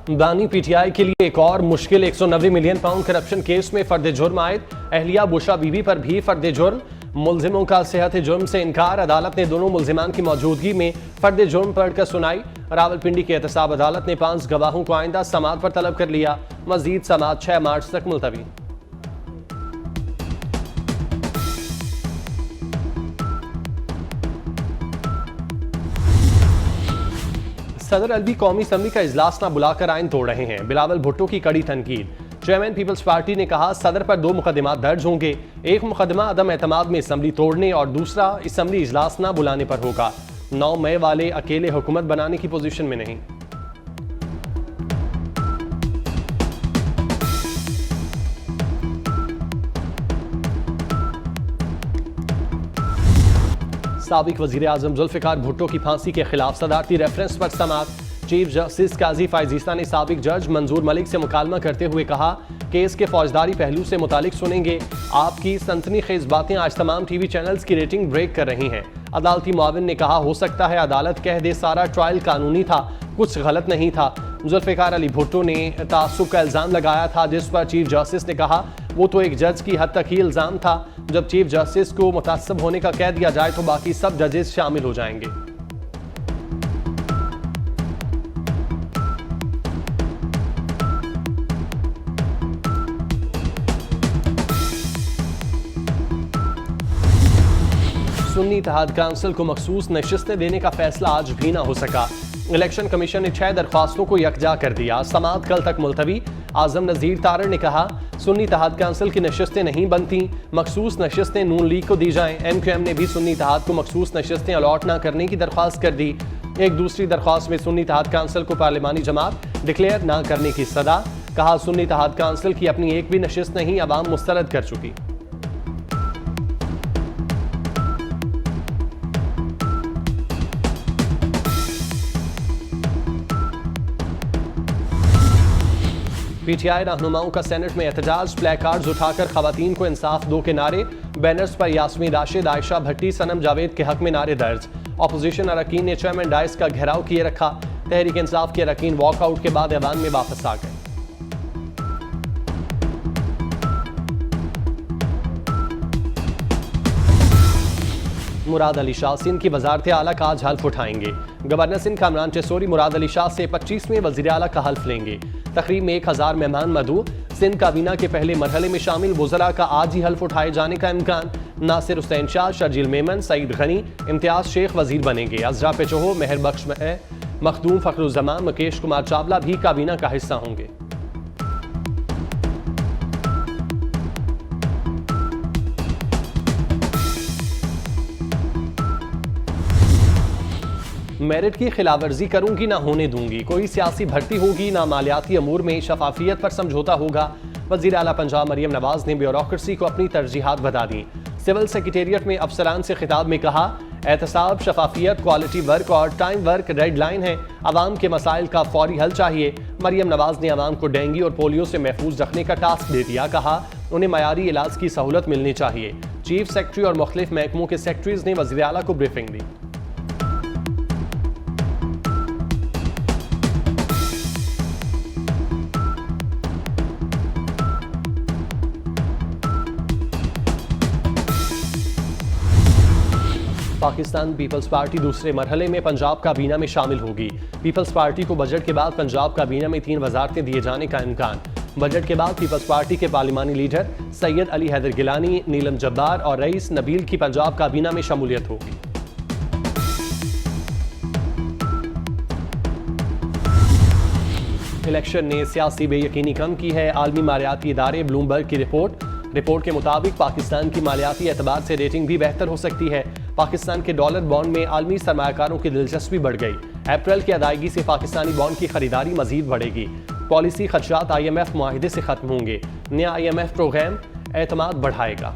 बानी पीटीआई के लिए एक और मुश्किल 190 मिलियन पाउंड करप्शन केस में फर्द जुर्म आयद। अहलिया बुशरा बीबी पर भी फर्द जुर्म। मुलजिमों का सेहत जुर्म से इनकार। अदालत ने दोनों मुलजिमान की मौजूदगी में फर्द जुर्म पढ़कर सुनाई। रावलपिंडी की एहतसाब अदालत ने 5 गवाहों को आइंदा समाअत पर तलब कर लिया। मजीद समाअत 6 मार्च तक मुलतवी। सदर अलवी कौमी असम्बली का इजलास न बुलाकर आइन तोड़ रहे हैं। बिलावल भुट्टो की कड़ी तनकीद। चेयरमैन पीपल्स पार्टी ने कहा सदर पर 2 मुकदमा दर्ज होंगे। एक मुकदमा अदम एतमाद में असम्बली तोड़ने और दूसरा असम्बली इजलास न बुलाने पर होगा। 9 मई वाले अकेले हुकूमत बनाने की पोजीशन में नहीं। साबिक वजीर आजम जुल्फिकार भुट्टो की फांसी के खिलाफ सदारती रेफरेंस पर समाअत। चीफ जस्टिस काजी फायजीस्ता ने साबिक जज मंजूर मलिक से मुकालमा करते हुए कहा केस के फौजदारी पहलू से मुतालिक सुनेंगे। आपकी सनसनी खेज बातें आज तमाम टीवी चैनल्स की रेटिंग ब्रेक कर रही हैं। अदालती मुआविन ने कहा हो सकता है अदालत कह दे सारा ट्रायल कानूनी था, कुछ गलत नहीं था। जुल्फिकार अली भुट्टो ने तासुब का इल्ज़ाम लगाया था, जिस पर चीफ जस्टिस ने कहा वो तो एक जज की हद तक ही इल्ज़ाम था। जब चीफ जस्टिस को मुतासब होने का कह दिया जाए तो बाकी सब जजेस शामिल हो जाएंगे। सुन्नी इत्तेहाद काउंसिल को मखसूस नशिस्तें देने का फैसला आज भी ना हो सका। इलेक्शन कमीशन ने 6 दरख्वास्तों को यकजा कर दिया। समाअत कल तक मुलतवी। आजम नज़ीर तारड़ ने कहा सुन्नी इत्तेहाद काउंसिल की नशिस्तें नहीं बनती, मखसूस नशिस्तें नून लीग को दी जाएं। MQM ने भी सुन्नी इत्तेहाद को मखसूस नशिस्तें अलॉट न करने की दरख्वास्त कर दी। एक दूसरी दरख्वास्त में सुन्नी इत्तेहाद काउंसिल को पार्लिमानी जमात डिक्लेयर न करने की सदा। कहा सुन्नी इत्तेहाद काउंसिल की अपनी एक भी नशिस्त नहीं, अवाम मुस्तरद कर चुकी। पीटीआई रहनुमाओं का सेनेट में एहतजाज। प्ले कार्ड्स उठाकर खवातीन को इंसाफ दो के नारे। बैनर्स पर यास्मीन राशिद, आयशा भट्टी, सनम जावेद के हक में नारे दर्ज। अपोजिशन अरकान ने चेयरमैन डाइस का घेराव किए रखा। तहरीक इंसाफ के अरकान वॉकआउट के बाद ऐवान में वापस आ गए। मुराद अली शाह सिंध की वजारत आला का आज हल्फ उठाएंगे। गवर्नर सिंध कामरान चेसोरी मुराद अली शाह से 25वें वजीर आला का हल्फ लेंगे। तकरीब में 1000 मेहमान मदऊ। सिंध काबीना के पहले मरहले में शामिल वज़रा का आज ही हल्फ उठाए जाने का इम्कान। नासिर हुसैन शाह, शर्जील मेमन, सईद गनी, इम्तियाज शेख वजीर बनेंगे। अजरा पेचोहो, मेहर बख्श मखदूम फखरुज़्ज़मान, मुकेश कुमार चावला भी काबीना का हिस्सा होंगे। मेरिट की खिलाफवर्जी करूंगी ना होने दूंगी। कोई सियासी भर्ती होगी ना मालियाती अमूर में शफाफियत पर समझौता होगा। वजीर आला पंजाब मरियम नवाज ने ब्यूरोक्रेसी को अपनी तरजीहात बता दी। सिविल सेक्रेटेरिएट में अफसरान से खिताब में कहा एहतसाब, शफाफियत, क्वालिटी वर्क और टाइम वर्क रेड लाइन है। आवाम के मसाइल का फौरी हल चाहिए। मरियम नवाज ने आवाम को डेंगू और पोलियो से महफूज रखने का टास्क दे दिया। कहा उन्हें मयारी इलाज की सहूलत मिलनी चाहिए। चीफ सेक्रेटरी और मुख्तलिफ महकमों के सेक्रेटरीज ने वजीर आला को ब्रीफिंग दी। पाकिस्तान पीपल्स पार्टी दूसरे मरहले में पंजाब काबीना में शामिल होगी। पीपल्स पार्टी को बजट के बाद पंजाब काबीना में 3 वजारतें दिए जाने का इम्कान। बजट के बाद पीपल्स पार्टी के पार्लिमानी लीडर सैयद अली हैदर गिलानी, नीलम जब्बार और रईस नबील की पंजाब काबीना में शमूलियत होगी। इलेक्शन ने सियासी बेयकीनी कम की है। आलमी मालियाती इदारे ब्लूमबर्ग की रिपोर्ट के मुताबिक पाकिस्तान की मालियाती एतबार से रेटिंग भी बेहतर हो सकती है। पाकिस्तान के डॉलर बॉन्ड में आलमी सरमायाकारों की दिलचस्पी बढ़ गई। अप्रैल की अदायगी से पाकिस्तानी बॉन्ड की खरीदारी मजीद बढ़ेगी। पॉलिसी खदशात IMF मुआहिदे से खत्म होंगे। नया IMF प्रोग्राम एतमाद बढ़ाएगा।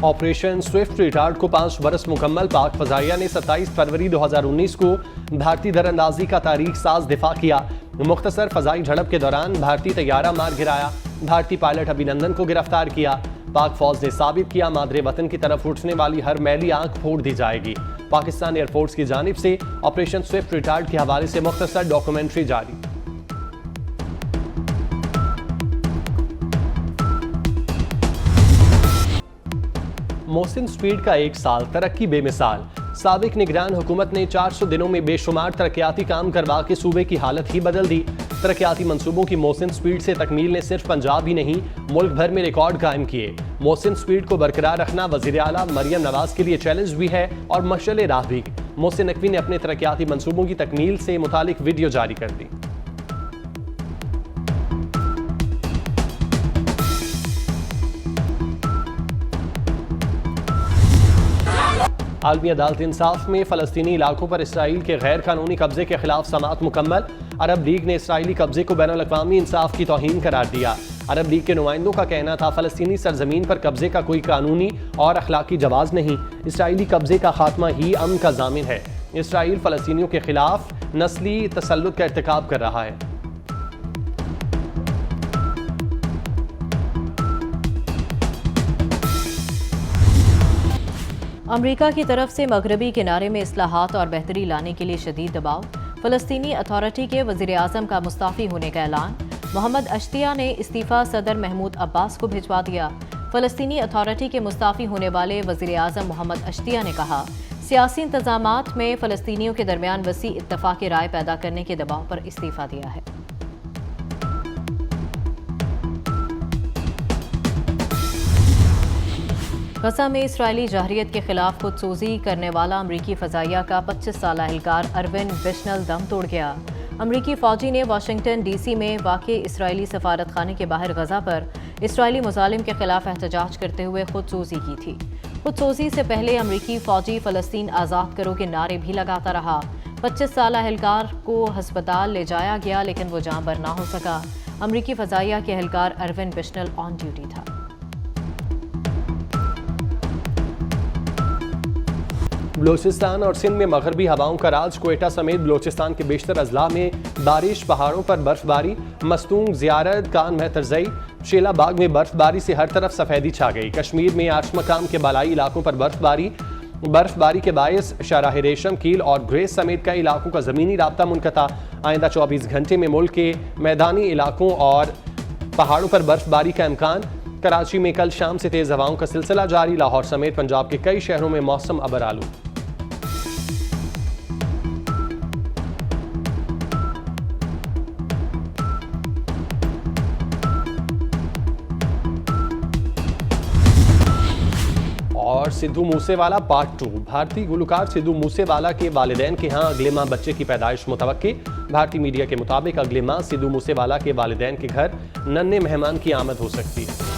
ऑपरेशन स्विफ्ट रिटार्ड को 5 बरस मुकम्मल। पाक फजाइया ने 27 फरवरी 2019 को भारतीय दरअंदाजी का तारीख साज दिफा किया। मुख्तसर फजाई झड़प के दौरान भारतीय तैयारा मार गिराया। भारतीय पायलट अभिनंदन को गिरफ्तार किया। पाक फौज ने साबित किया, मादरे वतन की तरफ उठने वाली हर मैली आंख फोड़ दी जाएगी। पाकिस्तान एयरफोर्स की जानिब से ऑपरेशन स्विफ्ट रिटार्ड के हवाले से मुख्तसर डॉक्यूमेंट्री जारी। मोहसिन स्पीड का 1 साल, तरक्की बेमिसाल। साबिक निगरान हुकूमत ने 400 दिनों में बेशुमार तरक्याती काम करवा के सूबे की हालत ही बदल दी। तरक्याती मंसूबों की मोहसिन स्पीड से तकमील ने सिर्फ पंजाब ही नहीं मुल्क भर में रिकॉर्ड कायम किए। मोहसिन स्पीड को बरकरार रखना वज़ीर आला मरियम नवाज के लिए चैलेंज भी है और मशअल राह भी। मोहसिन नकवी ने अपने तरक्याती मंसूबों की तकमील से मुतालिक वीडियो जारी कर दी। आलमी अदालत इंसाफ में फ़लस्तीनी इलाकों पर इसराइल के गैर कानूनी कब्जे के खिलाफ समाअत मुकम्मल। अरब लीग ने इसराइली कब्जे को बैनुल अक़वामी इंसाफ की तौहीन करार दिया। अरब लीग के नुमाइंदों का कहना था फ़लस्तीनी सरजमीन पर कब्जे का कोई कानूनी और अखलाकी जवाज़ नहीं, इसराइली कब्जे का खात्मा ही अमन का ज़ामिन है। इसराइल फ़लस्तीनियों के खिलाफ नस्ली तसल्लुत का इर्तिकाब कर रहा है। अमरीका की तरफ से मगरबी किनारे में इस्लाहात और बेहतरी लाने के लिए शदीद दबाव। फ़लस्तीनी अथॉरिटी के वज़ीर आज़म का मुस्ताफ़ी होने का ऐलान। मोहम्मद अश्तिया ने इस्तीफ़ा सदर महमूद अब्बास को भिजवा दिया। फ़लस्तीनी अथॉरिटी के मुस्ताफ़ी होने वाले वज़ीर आज़म मोहम्मद अश्तिया ने कहा, सियासी इंतज़ामात में फ़लस्तीनियों के दरमियान वसी इत्तफ़ाक़ राय पैदा करने के दबाव पर इस्तीफ़ा दिया है। गज़ा में इसराइली जहरियत के खिलाफ खुदसूज़ी करने वाला अमरीकी फ़ज़ाइया का 25 साल एहलकार अरविन बिश्नल दम तोड़ गया। अमरीकी फ़ौजी ने वाशिंगटन DC में वाक़ई इसराइली सफारत खाने के बाहर गज़ा पर इसराइली मुजालिम के खिलाफ एहतजाज करते हुए खुदसूज़ी की थी। खुदसूज़ी से पहले अमरीकी फ़ौजी फ़लस्तीन आज़ाद करो के नारे भी लगाता रहा। 25 साल एहलकार को हस्पताल ले जाया गया लेकिन वो जाँ बर ना हो सका। अमरीकी फ़ज़ाइया के एहलकार अरविन बिश्नल ऑन ड्यूटी था। बलूचिस्तान और सिंध में मगरबी हवाओं का राज। कोयटा समेत बलूचिस्तान के बेशतर अजला में बारिश, पहाड़ों पर बर्फबारी। मस्तूंग, ज़ियारत, कान महतरजई, शेला बाग में बर्फबारी से हर तरफ सफ़ेदी छा गई। कश्मीर में आर्श मकाम के बालाई इलाकों पर बर्फबारी के बायस शाहराह रेशम, कील और ग्रेस समेत कई इलाकों का ज़मीनी राब्ता मुनक़ता। आइंदा 24 घंटे में मुल्क के मैदानी इलाकों और पहाड़ों पर बर्फबारी का इम्कान। कराची में कल शाम से तेज़ हवाओं का सिलसिला जारी। लाहौर समेत पंजाब के कई शहरों में मौसम अबर आलू। और सिद्धू मूसेवाला पार्ट 2। भारतीय गुलकार सिद्धू मूसेवाला के वालिदैन के यहाँ अगले माह बच्चे की पैदाइश मुतवक्की। भारतीय मीडिया के मुताबिक अगले माह सिद्धू मूसेवाला के वालिदैन के घर नन्हे मेहमान की आमद हो सकती है।